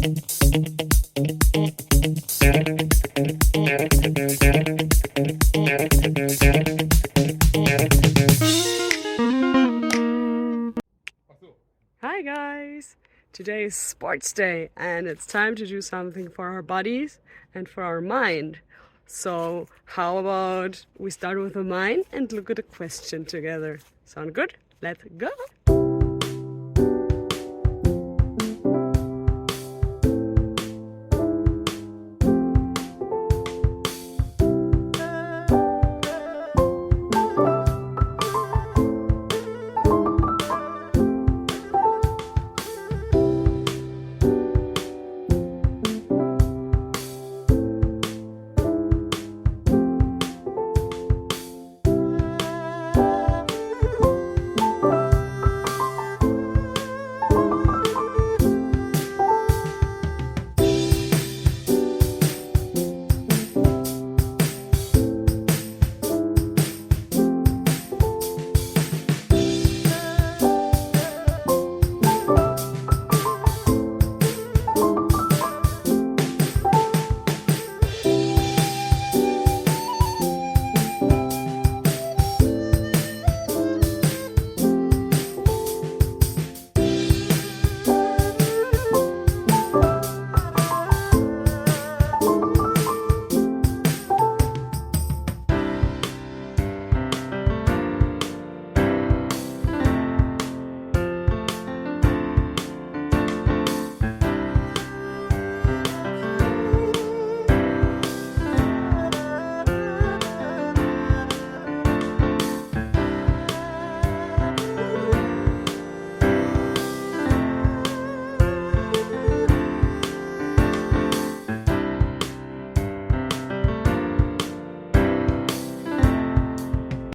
Hi guys! Today is sports day and it's time to do something for our bodies and for our mind. So how about we start with the mind and look at a question together? Sound good? Let's go!